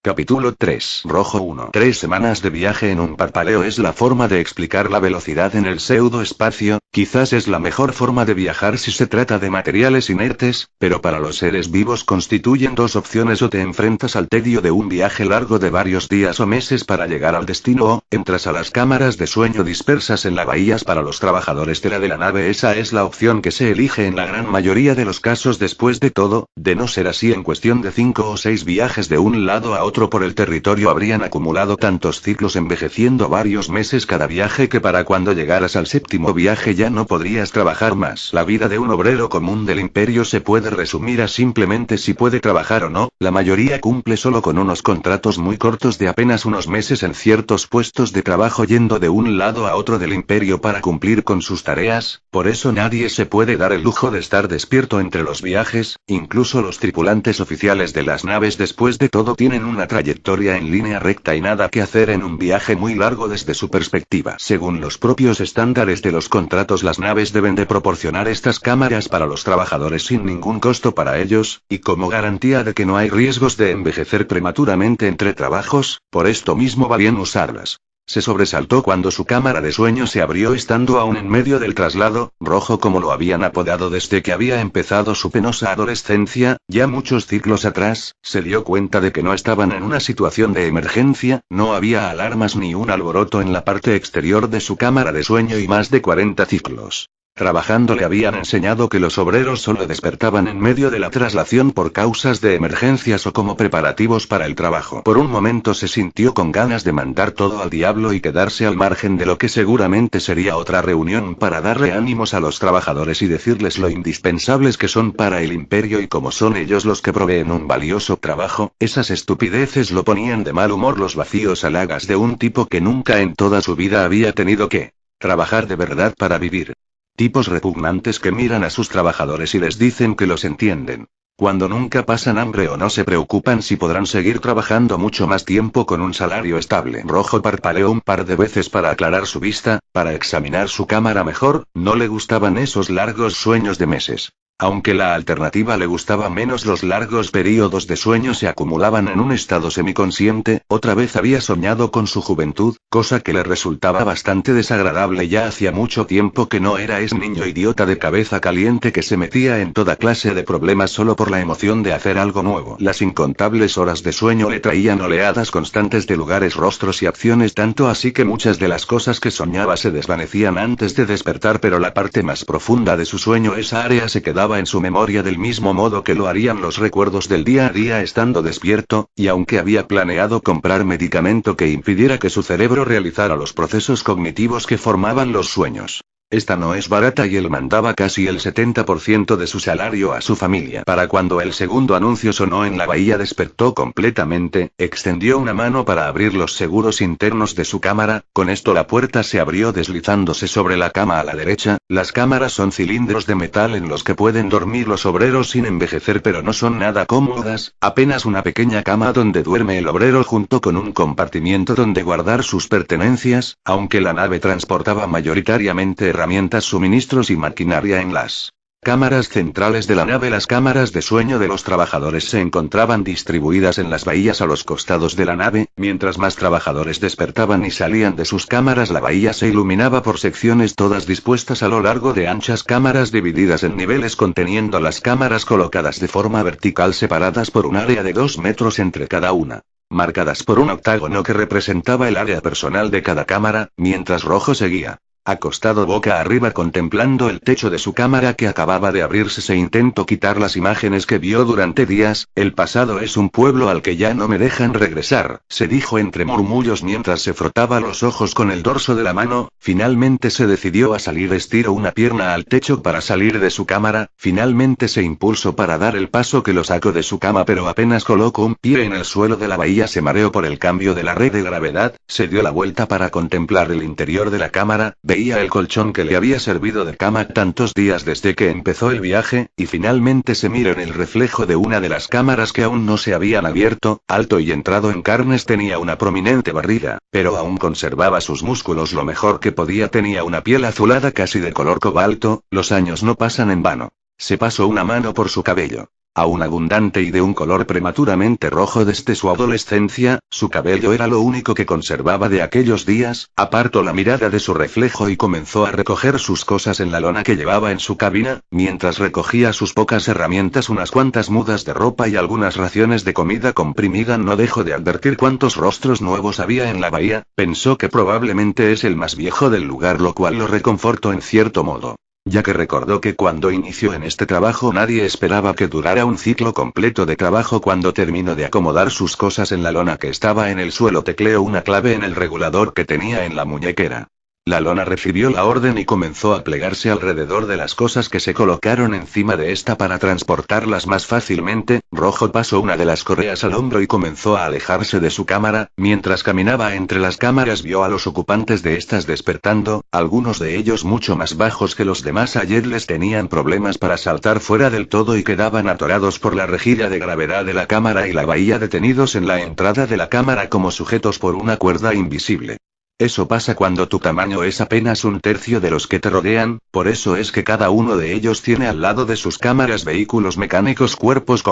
Capítulo 3. Rojo 1. 3 semanas de viaje en un parpaleo es la forma de explicar la velocidad en el pseudoespacio. Quizás es la mejor forma de viajar si se trata de materiales inertes, pero para los seres vivos constituyen dos opciones: o te enfrentas al tedio de un viaje largo de varios días o meses para llegar al destino, o entras a las cámaras de sueño dispersas en la bahía. Para los trabajadores de la nave, esa es la opción que se elige en la gran mayoría de los casos. Después de todo, de no ser así, en cuestión de 5 o 6 viajes de un lado a otro por el territorio habrían acumulado tantos ciclos envejeciendo varios meses cada viaje que para cuando llegaras al séptimo viaje ya no podrías trabajar más. La vida de un obrero común del imperio se puede resumir a simplemente si puede trabajar o no. La mayoría cumple solo con unos contratos muy cortos de apenas unos meses en ciertos puestos de trabajo yendo de un lado a otro del imperio para cumplir con sus tareas. Por eso nadie se puede dar el lujo de estar despierto entre los viajes, incluso los tripulantes oficiales de las naves. Después de todo tienen una trayectoria en línea recta y nada que hacer en un viaje muy largo desde su perspectiva. Según los propios estándares de los contratos, las naves deben de proporcionar estas cámaras para los trabajadores sin ningún costo para ellos, y como garantía de que no hay riesgos de envejecer prematuramente entre trabajos. Por esto mismo va bien usarlas. Se sobresaltó cuando su cámara de sueño se abrió estando aún en medio del traslado, Rojo como lo habían apodado desde que había empezado su penosa adolescencia, ya muchos ciclos atrás. Se dio cuenta de que no estaban en una situación de emergencia, no había alarmas ni un alboroto en la parte exterior de su cámara de sueño y más de 40 ciclos. Trabajando le habían enseñado que los obreros solo despertaban en medio de la traslación por causas de emergencias o como preparativos para el trabajo. Por un momento se sintió con ganas de mandar todo al diablo y quedarse al margen de lo que seguramente sería otra reunión para darle ánimos a los trabajadores y decirles lo indispensables que son para el imperio y cómo son ellos los que proveen un valioso trabajo. Esas estupideces lo ponían de mal humor, los vacíos halagas de un tipo que nunca en toda su vida había tenido que trabajar de verdad para vivir. Tipos repugnantes que miran a sus trabajadores y les dicen que los entienden. Cuando nunca pasan hambre o no se preocupan si podrán seguir trabajando mucho más tiempo con un salario estable. Rojo parpadeó un par de veces para aclarar su vista, para examinar su cámara mejor. No le gustaban esos largos sueños de meses. Aunque la alternativa le gustaba menos, los largos períodos de sueño se acumulaban en un estado semiconsciente. Otra vez había soñado con su juventud, cosa que le resultaba bastante desagradable. Ya hacía mucho tiempo que no era ese niño idiota de cabeza caliente que se metía en toda clase de problemas solo por la emoción de hacer algo nuevo. Las incontables horas de sueño le traían oleadas constantes de lugares, rostros y acciones, tanto así que muchas de las cosas que soñaba se desvanecían antes de despertar, pero la parte más profunda de su sueño, esa área, se quedaba en su memoria del mismo modo que lo harían los recuerdos del día a día estando despierto, y aunque había planeado comprar medicamento que impidiera que su cerebro realizara los procesos cognitivos que formaban los sueños. Esta no es barata y él mandaba casi el 70% de su salario a su familia. Para cuando el segundo anuncio sonó en la bahía despertó completamente, extendió una mano para abrir los seguros internos de su cámara. Con esto la puerta se abrió deslizándose sobre la cama a la derecha. Las cámaras son cilindros de metal en los que pueden dormir los obreros sin envejecer, pero no son nada cómodas, apenas una pequeña cama donde duerme el obrero junto con un compartimiento donde guardar sus pertenencias. Aunque la nave transportaba mayoritariamente herramientas, suministros y maquinaria en las cámaras centrales de la nave, las cámaras de sueño de los trabajadores se encontraban distribuidas en las bahías a los costados de la nave. Mientras más trabajadores despertaban y salían de sus cámaras, la bahía se iluminaba por secciones, todas dispuestas a lo largo de anchas cámaras divididas en niveles, conteniendo las cámaras colocadas de forma vertical, separadas por un área de 2 metros entre cada una, marcadas por un octágono que representaba el área personal de cada cámara. Mientras Rojo seguía acostado boca arriba contemplando el techo de su cámara que acababa de abrirse, se intentó quitar las imágenes que vio durante días. El pasado es un pueblo al que ya no me dejan regresar, se dijo entre murmullos mientras se frotaba los ojos con el dorso de la mano. Finalmente se decidió a salir, estiró una pierna al techo para salir de su cámara. Finalmente se impulsó para dar el paso que lo sacó de su cama, pero apenas colocó un pie en el suelo de la bahía se mareó por el cambio de la red de gravedad. Se dio la vuelta para contemplar el interior de la cámara. Veía el colchón que le había servido de cama tantos días desde que empezó el viaje, y finalmente se miró en el reflejo de una de las cámaras que aún no se habían abierto. Alto y entrado en carnes, tenía una prominente barriga, pero aún conservaba sus músculos lo mejor que podía. Tenía una piel azulada casi de color cobalto. Los años no pasan en vano. Se pasó una mano por su cabello. aún abundante y de un color prematuramente rojo desde su adolescencia, su cabello era lo único que conservaba de aquellos días. Apartó la mirada de su reflejo y comenzó a recoger sus cosas en la lona que llevaba en su cabina, mientras recogía sus pocas herramientas, unas cuantas mudas de ropa y algunas raciones de comida comprimida. No dejó de advertir cuántos rostros nuevos había en la bahía, pensó que probablemente es el más viejo del lugar, lo cual lo reconfortó en cierto modo, ya que recordó que cuando inició en este trabajo nadie esperaba que durara un ciclo completo de trabajo. Cuando terminó de acomodar sus cosas en la lona que estaba en el suelo, tecleó una clave en el regulador que tenía en la muñequera. La lona recibió la orden y comenzó a plegarse alrededor de las cosas que se colocaron encima de esta para transportarlas más fácilmente. Rojo pasó una de las correas al hombro y comenzó a alejarse de su cámara. Mientras caminaba entre las cámaras vio a los ocupantes de estas despertando, algunos de ellos mucho más bajos que los demás. Ayer les tenían problemas para saltar fuera del todo y quedaban atorados por la rejilla de gravedad de la cámara y la bahía, detenidos en la entrada de la cámara como sujetos por una cuerda invisible. Eso pasa cuando tu tamaño es apenas un tercio de los que te rodean, por eso es que cada uno de ellos tiene al lado de sus cámaras vehículos mecánicos, cuerpos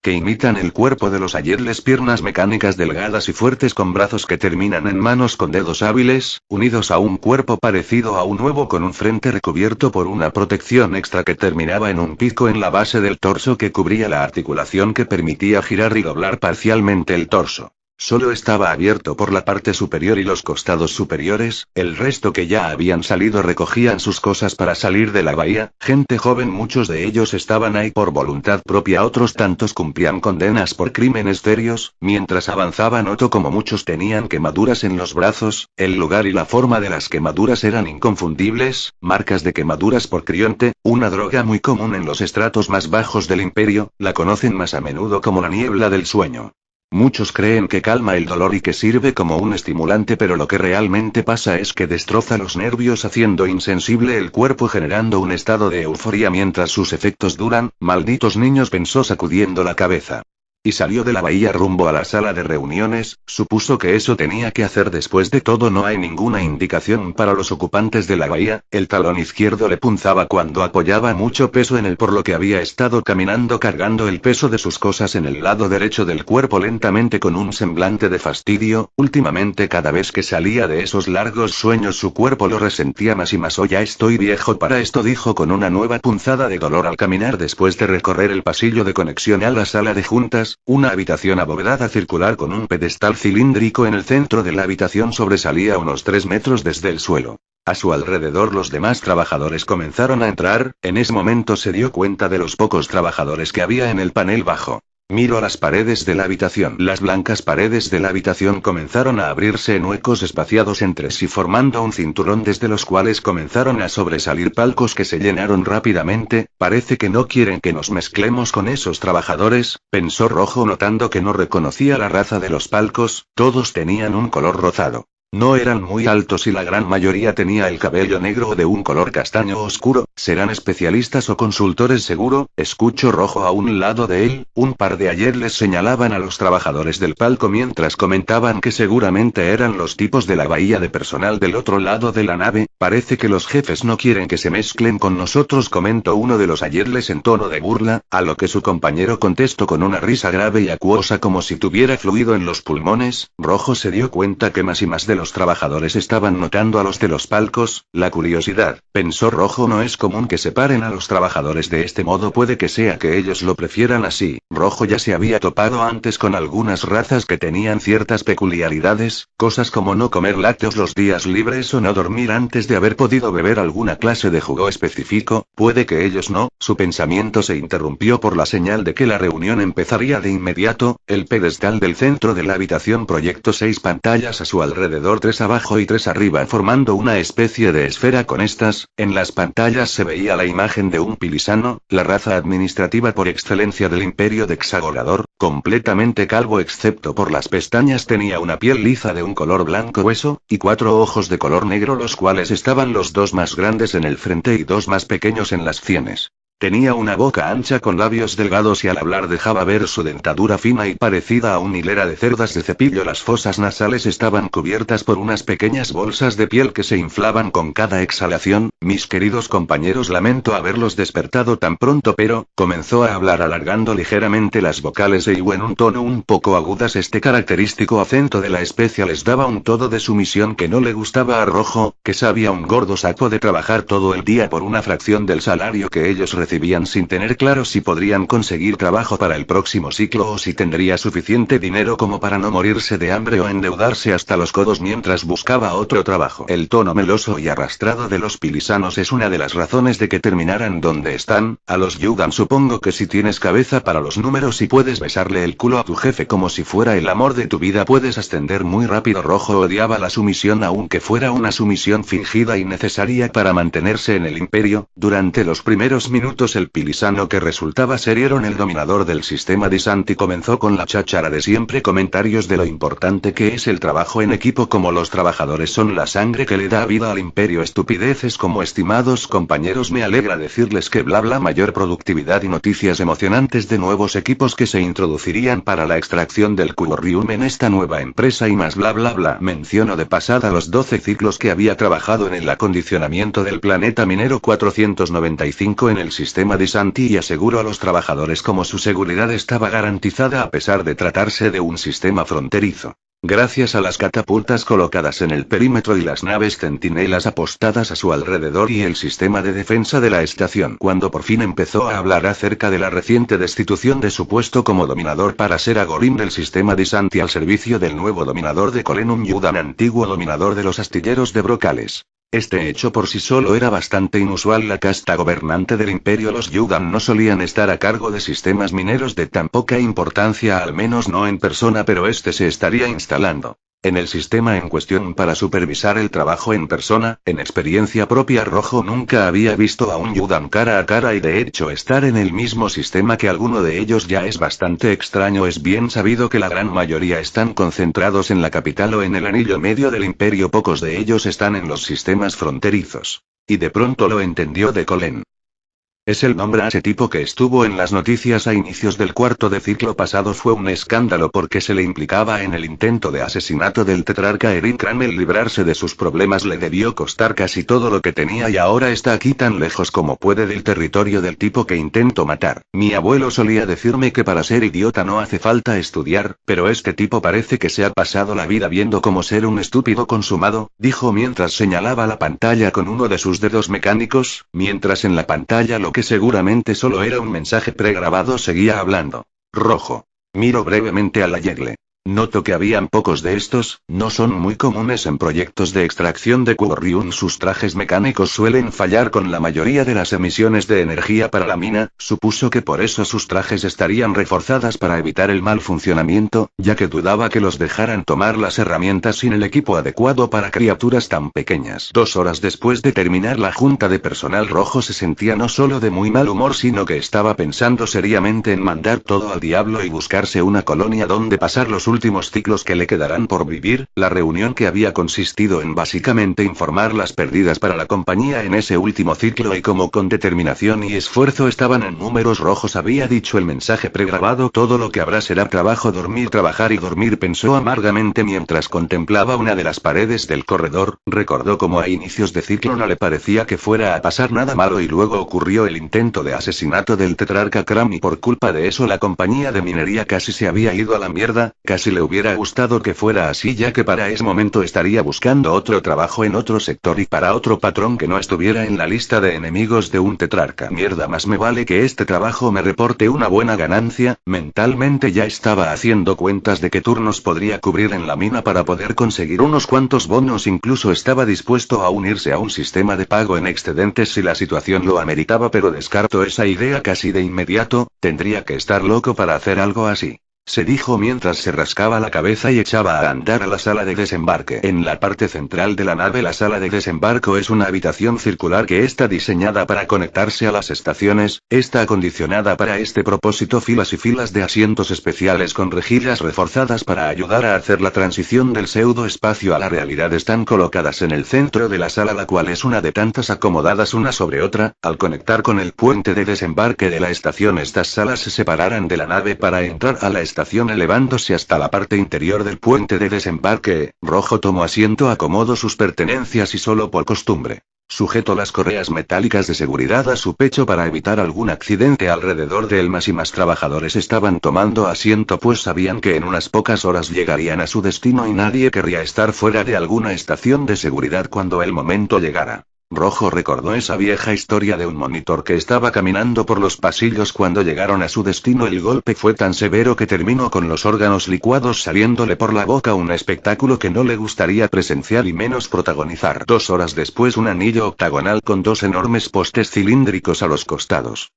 que imitan el cuerpo de los Ayerles, piernas mecánicas delgadas y fuertes con brazos que terminan en manos con dedos hábiles, unidos a un cuerpo parecido a un huevo con un frente recubierto por una protección extra que terminaba en un pico en la base del torso que cubría la articulación que permitía girar y doblar parcialmente el torso. Solo estaba abierto por la parte superior y los costados superiores, el resto que ya habían salido recogían sus cosas para salir de la bahía. Gente joven, muchos de ellos estaban ahí por voluntad propia, otros tantos cumplían condenas por crímenes serios. Mientras avanzaba notó como muchos tenían quemaduras en los brazos, el lugar y la forma de las quemaduras eran inconfundibles, marcas de quemaduras por crionte, una droga muy común en los estratos más bajos del imperio, la conocen más a menudo como la niebla del sueño. Muchos creen que calma el dolor y que sirve como un estimulante, pero lo que realmente pasa es que destroza los nervios haciendo insensible el cuerpo, generando un estado de euforia mientras sus efectos duran. Malditos niños, pensó sacudiendo la cabeza. Y salió de la bahía rumbo a la sala de reuniones. Supuso que eso tenía que hacer. Después de todo, no hay ninguna indicación para los ocupantes de la bahía. El talón izquierdo le punzaba cuando apoyaba mucho peso en él, por lo que había estado caminando cargando el peso de sus cosas en el lado derecho del cuerpo lentamente con un semblante de fastidio. Últimamente, cada vez que salía de esos largos sueños, su cuerpo lo resentía más y más. Oh, ya estoy viejo para esto, dijo con una nueva punzada de dolor al caminar después de recorrer el pasillo de conexión a la sala de juntas. Una habitación abovedada circular con un pedestal cilíndrico en el centro de la habitación sobresalía unos 3 metros desde el suelo. A su alrededor los demás trabajadores comenzaron a entrar. En ese momento se dio cuenta de los pocos trabajadores que había en el panel bajo. Miró a las paredes de la habitación. Las blancas paredes de la habitación comenzaron a abrirse en huecos espaciados entre sí, formando un cinturón desde los cuales comenzaron a sobresalir palcos que se llenaron rápidamente. Parece que no quieren que nos mezclemos con esos trabajadores, pensó Rojo notando que no reconocía la raza de los palcos. Todos tenían un color rosado. No eran muy altos y la gran mayoría tenía el cabello negro o de un color castaño oscuro. ¿Serán especialistas o consultores seguro? Escuchó Rojo a un lado de él. Un par de Ayerles señalaban a los trabajadores del palco mientras comentaban que seguramente eran los tipos de la bahía de personal del otro lado de la nave. Parece que los jefes no quieren que se mezclen con nosotros, comentó uno de los Ayerles en tono de burla, a lo que su compañero contestó con una risa grave y acuosa como si tuviera fluido en los pulmones. Rojo se dio cuenta que más y más de los trabajadores estaban notando a los de los palcos. La curiosidad, pensó Rojo, no es común que separen a los trabajadores de este modo, puede que sea que ellos lo prefieran así. Rojo ya se había topado antes con algunas razas que tenían ciertas peculiaridades, cosas como no comer lácteos los días libres o no dormir antes de haber podido beber alguna clase de jugo específico. Puede que ellos no. Su pensamiento se interrumpió por la señal de que la reunión empezaría de inmediato. El pedestal del centro de la habitación proyectó 6 pantallas a su alrededor, 3 abajo y 3 arriba, formando una especie de esfera con estas. En las pantallas se veía la imagen de un pilisano, la raza administrativa por excelencia del imperio de Hexagorador, completamente calvo excepto por las pestañas, tenía una piel liza de un color blanco hueso, y 4 ojos de color negro, los cuales estaban los 2 más grandes en el frente y 2 más pequeños en las sienes. Tenía una boca ancha con labios delgados y al hablar dejaba ver su dentadura fina y parecida a una hilera de cerdas de cepillo. Las fosas nasales estaban cubiertas por unas pequeñas bolsas de piel que se inflaban con cada exhalación. Mis queridos compañeros, lamento haberlos despertado tan pronto, pero, comenzó a hablar alargando ligeramente las vocales en un tono un poco agudas. Este característico acento de la especia les daba un todo de sumisión que no le gustaba a Rojo, que sabía un gordo saco de trabajar todo el día por una fracción del salario que ellos recibían sin tener claro si podrían conseguir trabajo para el próximo ciclo o si tendría suficiente dinero como para no morirse de hambre o endeudarse hasta los codos mientras buscaba otro trabajo. El tono meloso y arrastrado de los pilisanos es una de las razones de que terminaran donde están. A los Yudan, supongo que si tienes cabeza para los números y puedes besarle el culo a tu jefe como si fuera el amor de tu vida, puedes ascender muy rápido. Rojo odiaba la sumisión, aunque fuera una sumisión fingida y necesaria para mantenerse en el imperio. Durante los primeros minutos el pilisano que resultaba ser Ieron, el dominador del sistema Disanti, comenzó con la cháchara de siempre, comentarios de lo importante que es el trabajo en equipo, como los trabajadores son la sangre que le da vida al imperio, estupideces como estimados compañeros, me alegra decirles que bla bla, mayor productividad y noticias emocionantes de nuevos equipos que se introducirían para la extracción del Curium en esta nueva empresa y más bla bla bla. Menciono de pasada los 12 ciclos que había trabajado en el acondicionamiento del planeta minero 495 en el sistema Disanti y aseguro a los trabajadores como su seguridad estaba garantizada a pesar de tratarse de un sistema fronterizo. Gracias a las catapultas colocadas en el perímetro y las naves centinelas apostadas a su alrededor y el sistema de defensa de la estación. Cuando por fin empezó a hablar acerca de la reciente destitución de su puesto como dominador para ser Agorim del sistema Disanti al servicio del nuevo dominador de Colenum Yudan, antiguo dominador de los astilleros de Brocales. Este hecho por sí solo era bastante inusual. La casta gobernante del imperio, los Yudan, no solían estar a cargo de sistemas mineros de tan poca importancia, al menos no en persona, pero este se estaría instalando en el sistema en cuestión para supervisar el trabajo en persona. En experiencia propia, Rojo nunca había visto a un Yudan cara a cara y de hecho estar en el mismo sistema que alguno de ellos ya es bastante extraño. Es bien sabido que la gran mayoría están concentrados en la capital o en el anillo medio del imperio, pocos de ellos están en los sistemas fronterizos. Y de pronto lo entendió de Colen. Es el nombre a ese tipo que estuvo en las noticias a inicios del cuarto de ciclo pasado. Fue un escándalo porque se le implicaba en el intento de asesinato del tetrarca Erin Cranmel. Librarse de sus problemas le debió costar casi todo lo que tenía y ahora está aquí tan lejos como puede del territorio del tipo que intentó matar. Mi abuelo solía decirme que para ser idiota no hace falta estudiar, pero este tipo parece que se ha pasado la vida viendo cómo ser un estúpido consumado, dijo mientras señalaba la pantalla con uno de sus dedos mecánicos, mientras en la pantalla lo que seguramente solo era un mensaje pregrabado seguía hablando. Rojo. Miro brevemente a la Yegle. Noto que habían pocos de estos, no son muy comunes en proyectos de extracción de Curium. Sus trajes mecánicos suelen fallar con la mayoría de las emisiones de energía para la mina. Supuso que por eso sus trajes estarían reforzadas para evitar el mal funcionamiento, ya que dudaba que los dejaran tomar las herramientas sin el equipo adecuado para criaturas tan pequeñas. 2 horas después de terminar la junta de personal, Rojo se sentía no solo de muy mal humor, sino que estaba pensando seriamente en mandar todo al diablo y buscarse una colonia donde pasar los últimos ciclos que le quedarán por vivir. La reunión, que había consistido en básicamente informar las pérdidas para la compañía en ese último ciclo y cómo con determinación y esfuerzo estaban en números rojos, había dicho el mensaje pregrabado. Todo lo que habrá será trabajo, dormir, trabajar y dormir, pensó amargamente mientras contemplaba una de las paredes del corredor. Recordó cómo a inicios de ciclo no le parecía que fuera a pasar nada malo y luego ocurrió el intento de asesinato del tetrarca Kram y por culpa de eso la compañía de minería casi se había ido a la mierda. Casi le hubiera gustado que fuera así, ya que para ese momento estaría buscando otro trabajo en otro sector y para otro patrón que no estuviera en la lista de enemigos de un tetrarca. Mierda, más me vale que este trabajo me reporte una buena ganancia. Mentalmente ya estaba haciendo cuentas de qué turnos podría cubrir en la mina para poder conseguir unos cuantos bonos. Incluso estaba dispuesto a unirse a un sistema de pago en excedentes si la situación lo ameritaba, pero descartó esa idea casi de inmediato. Tendría que estar loco para hacer algo así. se dijo mientras se rascaba la cabeza y echaba a andar a la sala de desembarque. En la parte central de la nave, la sala de desembarco es una habitación circular que está diseñada para conectarse a las estaciones. Está acondicionada para este propósito, filas y filas de asientos especiales con rejillas reforzadas para ayudar a hacer la transición del pseudoespacio a la realidad están colocadas en el centro de la sala, la cual es una de tantas acomodadas una sobre otra. Al conectar con el puente de desembarque de la estación, estas salas se separarán de la nave para entrar a la estación elevándose hasta la parte interior del puente de desembarque. Rojo tomó asiento, acomodó sus pertenencias y solo por costumbre sujetó las correas metálicas de seguridad a su pecho para evitar algún accidente. Alrededor de él más y más trabajadores estaban tomando asiento, pues sabían que en unas pocas horas llegarían a su destino y nadie querría estar fuera de alguna estación de seguridad cuando el momento llegara. Rojo recordó esa vieja historia de un monitor que estaba caminando por los pasillos cuando llegaron a su destino. El golpe fue tan severo que terminó con los órganos licuados saliéndole por la boca, un espectáculo que no le gustaría presenciar y menos protagonizar. 2 horas después, un anillo octagonal con 2 enormes postes cilíndricos a los costados,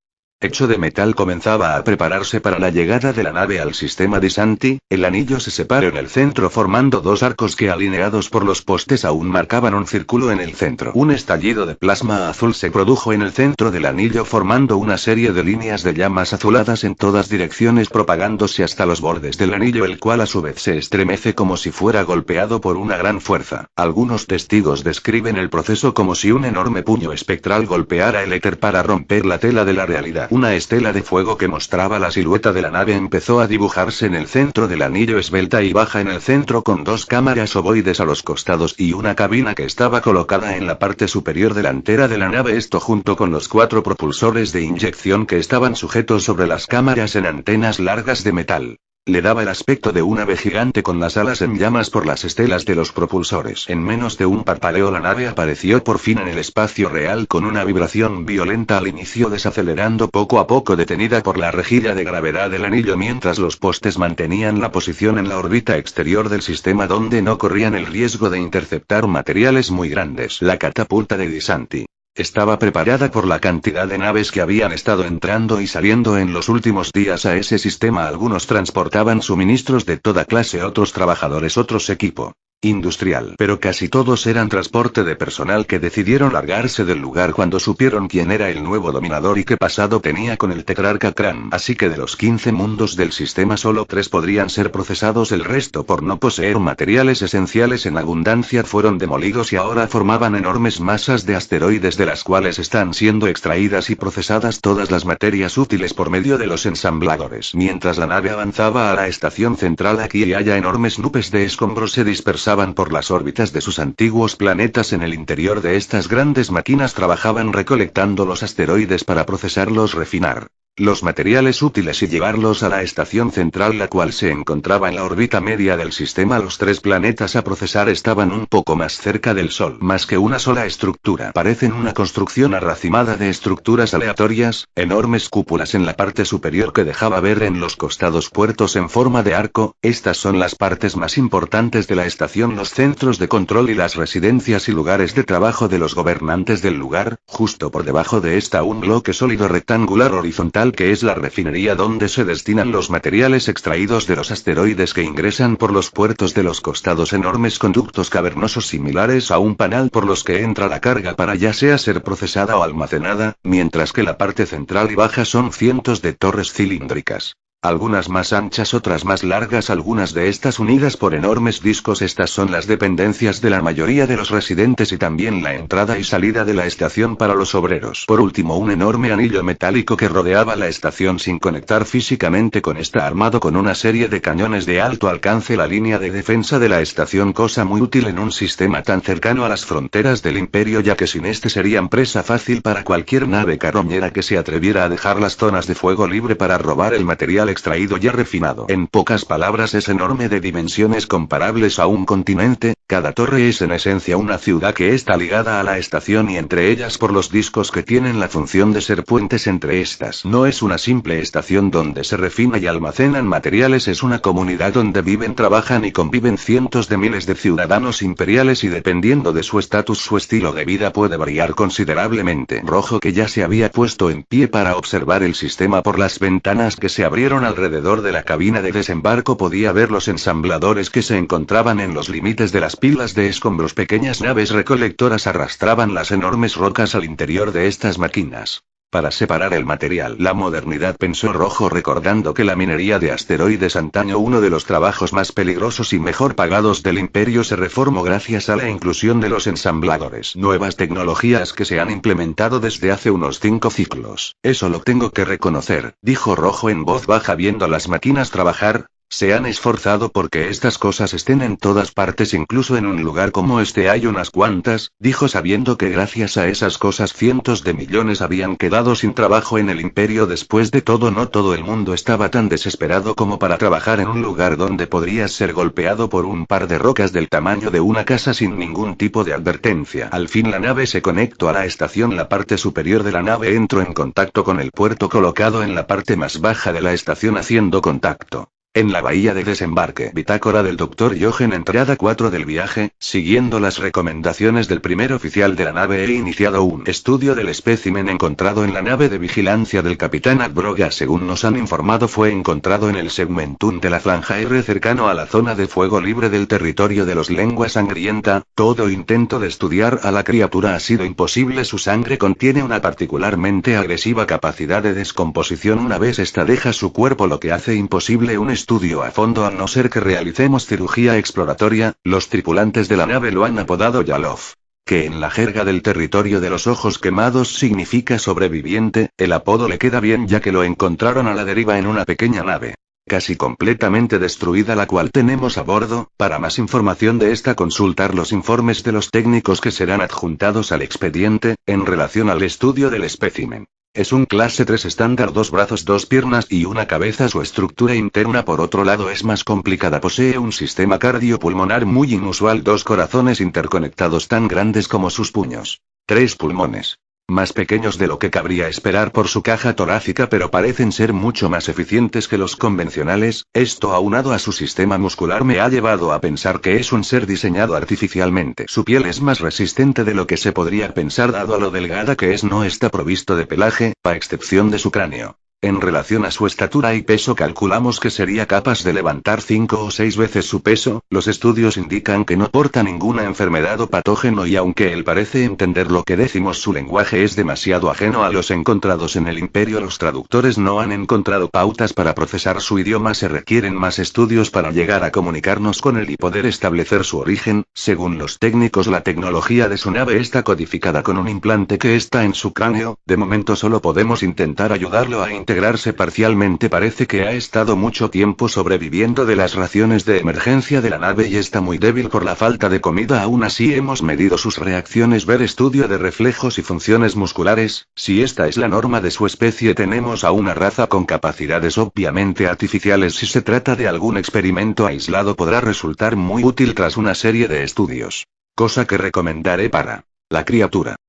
hecho de metal, comenzaba a prepararse para la llegada de la nave al sistema Disanti. El anillo se separó en el centro formando 2 arcos que, alineados por los postes, aún marcaban un círculo en el centro. Un estallido de plasma azul se produjo en el centro del anillo formando una serie de líneas de llamas azuladas en todas direcciones propagándose hasta los bordes del anillo, el cual a su vez se estremece como si fuera golpeado por una gran fuerza. Algunos testigos describen el proceso como si un enorme puño espectral golpeara el éter para romper la tela de la realidad. Una estela de fuego que mostraba la silueta de la nave empezó a dibujarse en el centro del anillo, esbelta y baja en el centro, con 2 cámaras ovoides a los costados y una cabina que estaba colocada en la parte superior delantera de la nave. Esto, junto con los 4 propulsores de inyección que estaban sujetos sobre las cámaras en antenas largas de metal, le daba el aspecto de un ave gigante con las alas en llamas por las estelas de los propulsores. En menos de un parpadeo la nave apareció por fin en el espacio real con una vibración violenta al inicio, desacelerando poco a poco, detenida por la rejilla de gravedad del anillo, mientras los postes mantenían la posición en la órbita exterior del sistema donde no corrían el riesgo de interceptar materiales muy grandes. La catapulta de Disanti estaba preparada por la cantidad de naves que habían estado entrando y saliendo en los últimos días a ese sistema. Algunos transportaban suministros de toda clase, otros trabajadores, otros equipo industrial, pero casi todos eran transporte de personal que decidieron largarse del lugar cuando supieron quién era el nuevo dominador y qué pasado tenía con el tetrarca Kran. Así que de los 15 mundos del sistema solo 3 podrían ser procesados, el resto, por no poseer materiales esenciales en abundancia, fueron demolidos y ahora formaban enormes masas de asteroides de las cuales están siendo extraídas y procesadas todas las materias útiles por medio de los ensambladores. Mientras la nave avanzaba a la estación central, aquí y allá enormes nubes de escombros se dispersaban por las órbitas de sus antiguos planetas. En el interior de estas grandes máquinas trabajaban recolectando los asteroides para procesarlos, refinar los materiales útiles y llevarlos a la estación central, la cual se encontraba en la órbita media del sistema. Los 3 planetas a procesar estaban un poco más cerca del Sol. Más que una sola estructura, parecen una construcción arracimada de estructuras aleatorias, enormes cúpulas en la parte superior que dejaba ver en los costados puertos en forma de arco. Estas son las partes más importantes de la estación, los centros de control y las residencias y lugares de trabajo de los gobernantes del lugar. Justo por debajo de esta, un bloque sólido rectangular horizontal que es la refinería donde se destinan los materiales extraídos de los asteroides que ingresan por los puertos de los costados, enormes conductos cavernosos similares a un panal por los que entra la carga para ya sea ser procesada o almacenada, mientras que la parte central y baja son cientos de torres cilíndricas. Algunas más anchas, otras más largas, algunas de estas unidas por enormes discos. Estas son las dependencias de la mayoría de los residentes y también la entrada y salida de la estación para los obreros. Por último, un enorme anillo metálico que rodeaba la estación sin conectar físicamente con esta, armado con una serie de cañones de alto alcance, la línea de defensa de la estación, cosa muy útil en un sistema tan cercano a las fronteras del Imperio, ya que sin este serían presa fácil para cualquier nave carroñera que se atreviera a dejar las zonas de fuego libre para robar el material extraído ya refinado. En pocas palabras, es enorme, de dimensiones comparables a un continente, Cada torre es en esencia una ciudad que está ligada a la estación y entre ellas por los discos que tienen la función de ser puentes entre estas. No es una simple estación donde se refina y almacenan materiales, es una comunidad donde viven, trabajan y conviven cientos de miles de ciudadanos imperiales y dependiendo de su estatus su estilo de vida puede variar considerablemente. Rojo, que ya se había puesto en pie para observar el sistema por las ventanas que se abrieron alrededor de la cabina de desembarco, podía ver los ensambladores que se encontraban en los límites de las pilas de escombros. Pequeñas naves recolectoras arrastraban las enormes rocas al interior de estas máquinas. Para separar el material. La modernidad, pensó Rojo recordando que la minería de asteroides antaño, uno de los trabajos más peligrosos y mejor pagados del imperio, se reformó gracias a la inclusión de los ensambladores. Nuevas tecnologías que se han implementado desde hace unos 5 ciclos. Eso lo tengo que reconocer, dijo Rojo en voz baja viendo las máquinas trabajar. Se han esforzado porque estas cosas estén en todas partes, incluso en un lugar como este hay unas cuantas, dijo sabiendo que gracias a esas cosas cientos de millones habían quedado sin trabajo en el imperio. Después de todo, no todo el mundo estaba tan desesperado como para trabajar en un lugar donde podrías ser golpeado por un par de rocas del tamaño de una casa sin ningún tipo de advertencia. Al fin la nave se conectó a la estación. La parte superior de la nave entró en contacto con el puerto colocado en la parte más baja de la estación, haciendo contacto. En la bahía de desembarque. Bitácora del Dr. Jochen. Entrada 4 del viaje. Siguiendo las recomendaciones del primer oficial de la nave, he iniciado un estudio del espécimen encontrado en la nave de vigilancia del capitán Adbroga. Según nos han informado, fue encontrado en el segmentum de la franja R cercano a la zona de fuego libre del territorio de los Lengua Sangrienta. Todo intento de estudiar a la criatura ha sido imposible. Su sangre contiene una particularmente agresiva capacidad de descomposición una vez esta deja su cuerpo, lo que hace imposible un estudio a fondo a no ser que realicemos cirugía exploratoria. Los tripulantes de la nave lo han apodado Yalov, que en la jerga del territorio de los ojos quemados significa sobreviviente. El apodo le queda bien ya que lo encontraron a la deriva en una pequeña nave casi completamente destruida, la cual tenemos a bordo. Para más información de esta, consultar los informes de los técnicos que serán adjuntados al expediente. En relación al estudio del espécimen, es un clase 3 estándar, 2 brazos, 2 piernas y una cabeza. Su estructura interna, por otro lado, es más complicada. Posee un sistema cardiopulmonar muy inusual, 2 corazones interconectados tan grandes como sus puños, 3 pulmones, más pequeños de lo que cabría esperar por su caja torácica, pero parecen ser mucho más eficientes que los convencionales. Esto, aunado a su sistema muscular, me ha llevado a pensar que es un ser diseñado artificialmente. Su piel es más resistente de lo que se podría pensar dado a lo delgada que es. No está provisto de pelaje, a excepción de su cráneo. En relación a su estatura y peso, calculamos que sería capaz de levantar 5 o 6 veces su peso. Los estudios indican que no porta ninguna enfermedad o patógeno y aunque él parece entender lo que decimos, su lenguaje es demasiado ajeno a los encontrados en el imperio. Los traductores no han encontrado pautas para procesar su idioma. Se requieren más estudios para llegar a comunicarnos con él y poder establecer su origen. Según los técnicos, la tecnología de su nave está codificada con un implante que está en su cráneo. De momento solo podemos intentar ayudarlo a integrarse parcialmente. Parece que ha estado mucho tiempo sobreviviendo de las raciones de emergencia de la nave y está muy débil por la falta de comida. Aún así hemos medido sus reacciones, ver estudio de reflejos y funciones musculares. Si esta es la norma de su especie, tenemos a una raza con capacidades obviamente artificiales. Si se trata de algún experimento aislado, podrá resultar muy útil tras una serie de estudios. Cosa que recomendaré para la criatura.